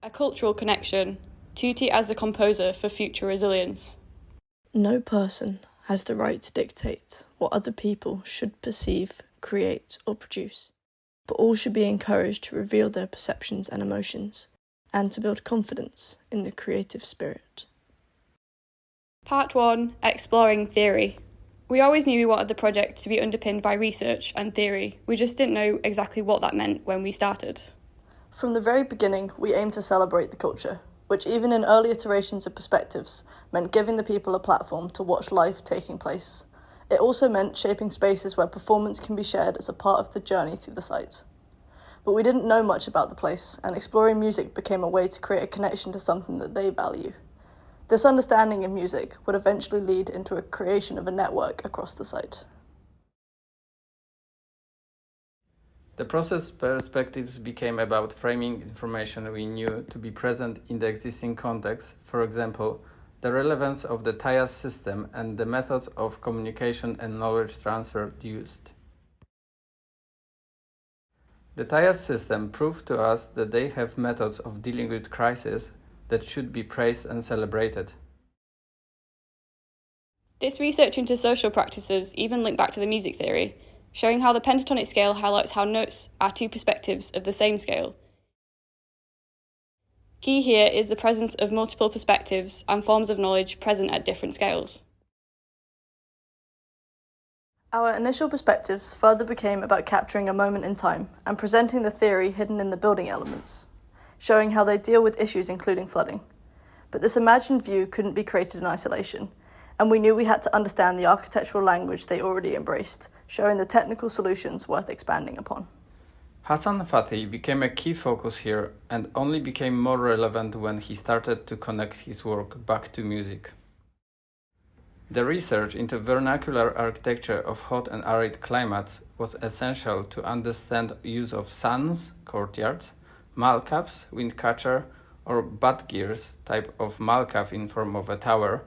A cultural connection, Tuti as the composer for future resilience. No person has the right to dictate what other people should perceive, create, or produce, but all should be encouraged to reveal their perceptions and emotions, and to build confidence in the creative spirit. Part 1, Exploring Theory. We always knew we wanted the project to be underpinned by research and theory, we just didn't know exactly what that meant when we started. From the very beginning, we aimed to celebrate the culture, which even in early iterations of perspectives meant giving the people a platform to watch life taking place. It also meant shaping spaces where performance can be shared as a part of the journey through the site. But we didn't know much about the place, and exploring music became a way to create a connection to something that they value. This understanding of music would eventually lead into a creation of a network across the site. The process perspectives became about framing information we knew to be present in the existing context, for example, the relevance of the Tytus system and the methods of communication and knowledge transfer used. The Tytus system proved to us that they have methods of dealing with crises that should be praised and celebrated. This research into social practices even linked back to the music theory, showing how the pentatonic scale highlights how notes are two perspectives of the same scale. Key here is the presence of multiple perspectives and forms of knowledge present at different scales. Our initial perspectives further became about capturing a moment in time and presenting the theory hidden in the building elements, showing how they deal with issues including flooding. But this imagined view couldn't be created in isolation, and we knew we had to understand the architectural language they already embraced, showing the technical solutions worth expanding upon. Hassan Fathy became a key focus here and only became more relevant when he started to connect his work back to music. The research into vernacular architecture of hot and arid climates was essential to understand use of sans, courtyards, malkafs, windcatcher, or badgirs, type of malkaf in form of a tower,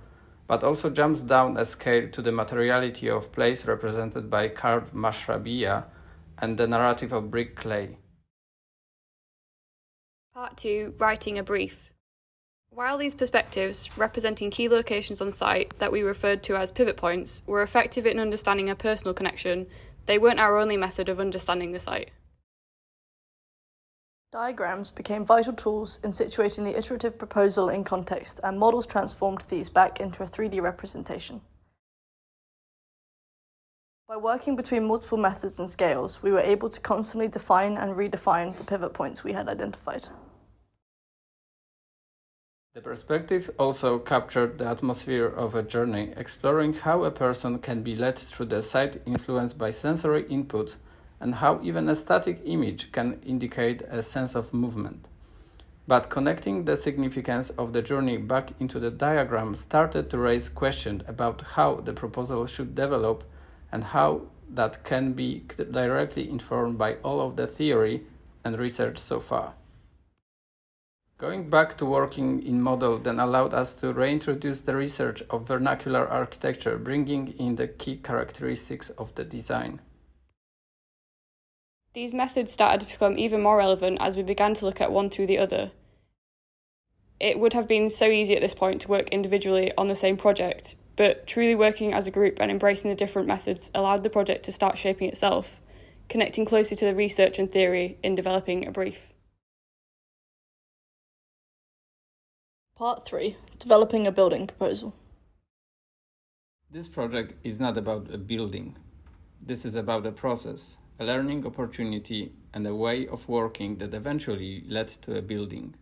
but also jumps down a scale to the materiality of place represented by carved mashrabiyah and the narrative of brick clay. Part 2, Writing a Brief. While these perspectives, representing key locations on site that we referred to as pivot points, were effective in understanding a personal connection, they weren't our only method of understanding the site. Diagrams became vital tools in situating the iterative proposal in context, and models transformed these back into a 3D representation. By working between multiple methods and scales, we were able to constantly define and redefine the pivot points we had identified. The perspective also captured the atmosphere of a journey, exploring how a person can be led through the site influenced by sensory input and how even a static image can indicate a sense of movement. But connecting the significance of the journey back into the diagram started to raise questions about how the proposal should develop and how that can be directly informed by all of the theory and research so far. Going back to working in model then allowed us to reintroduce the research of vernacular architecture, bringing in the key characteristics of the design. These methods started to become even more relevant as we began to look at one through the other. It would have been so easy at this point to work individually on the same project, but truly working as a group and embracing the different methods allowed the project to start shaping itself, connecting closely to the research and theory in developing a brief. Part 3, Developing a Building Proposal. This project is not about a building. This is about a process, a learning opportunity, and a way of working that eventually led to a building.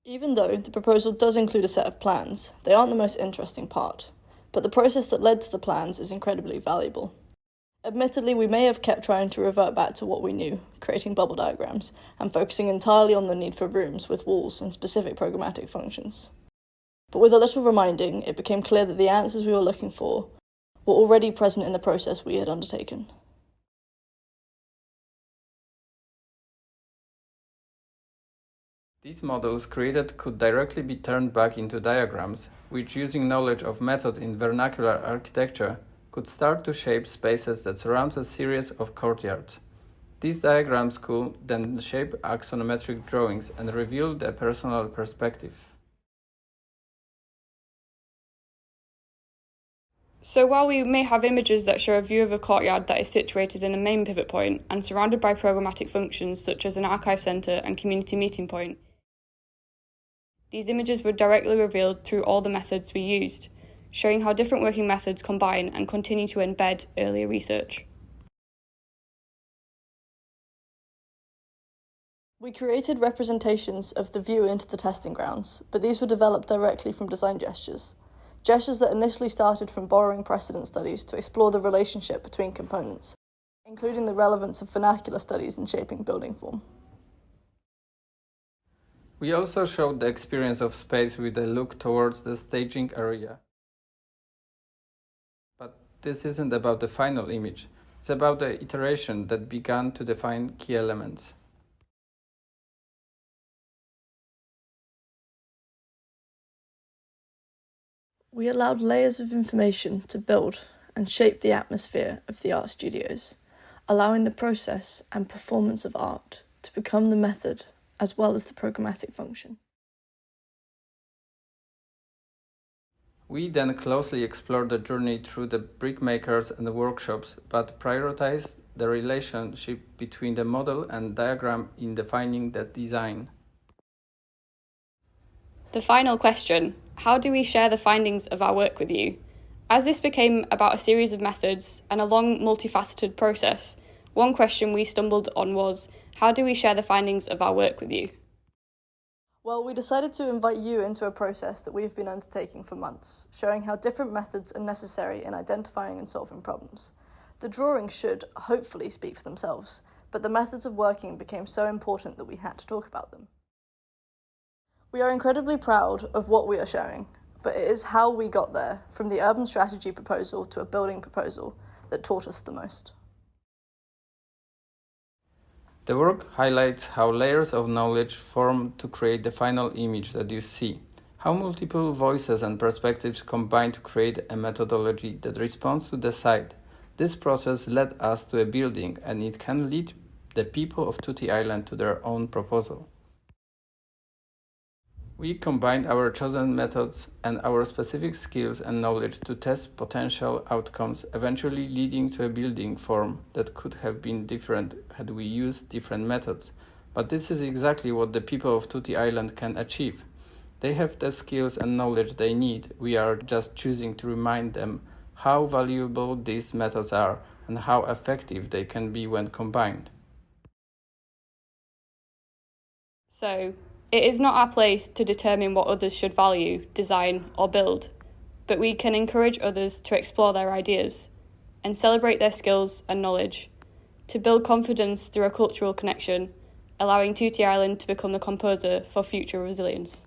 Even though the proposal does include a set of plans, they aren't the most interesting part, but the process that led to the plans is incredibly valuable. Admittedly, we may have kept trying to revert back to what we knew, creating bubble diagrams, and focusing entirely on the need for rooms with walls and specific programmatic functions. But with a little reminding, it became clear that the answers we were looking for were already present in the process we had undertaken. These models created could directly be turned back into diagrams, which using knowledge of methods in vernacular architecture could start to shape spaces that surround a series of courtyards. These diagrams could then shape axonometric drawings and reveal the personal perspective. So while we may have images that show a view of a courtyard that is situated in the main pivot point and surrounded by programmatic functions such as an archive centre and community meeting point, these images were directly revealed through all the methods we used, showing how different working methods combine and continue to embed earlier research. We created representations of the view into the testing grounds, but these were developed directly from design gestures. Gestures that initially started from borrowing precedent studies to explore the relationship between components, including the relevance of vernacular studies in shaping building form. We also showed the experience of space with a look towards the staging area. But this isn't about the final image, it's about the iteration that began to define key elements. We allowed layers of information to build and shape the atmosphere of the art studios, allowing the process and performance of art to become the method as well as the programmatic function. We then closely explored the journey through the brickmakers and the workshops, but prioritized the relationship between the model and diagram in defining the design. The final question: how do we share the findings of our work with you? As this became about a series of methods and a long, multifaceted process, one question we stumbled on was, how do we share the findings of our work with you? Well, we decided to invite you into a process that we've been undertaking for months, showing how different methods are necessary in identifying and solving problems. The drawings should, hopefully, speak for themselves, but the methods of working became so important that we had to talk about them. We are incredibly proud of what we are showing, but it is how we got there, from the urban strategy proposal to a building proposal, that taught us the most. The work highlights how layers of knowledge form to create the final image that you see, how multiple voices and perspectives combine to create a methodology that responds to the site. This process led us to a building, and it can lead the people of Tuti Island to their own proposal. We combined our chosen methods and our specific skills and knowledge to test potential outcomes, eventually leading to a building form that could have been different had we used different methods. But this is exactly what the people of Tuti Island can achieve. They have the skills and knowledge they need. We are just choosing to remind them how valuable these methods are and how effective they can be when combined. So, it is not our place to determine what others should value, design, or build, but we can encourage others to explore their ideas and celebrate their skills and knowledge, to build confidence through a cultural connection, allowing Tuti Island to become the composer for future resilience.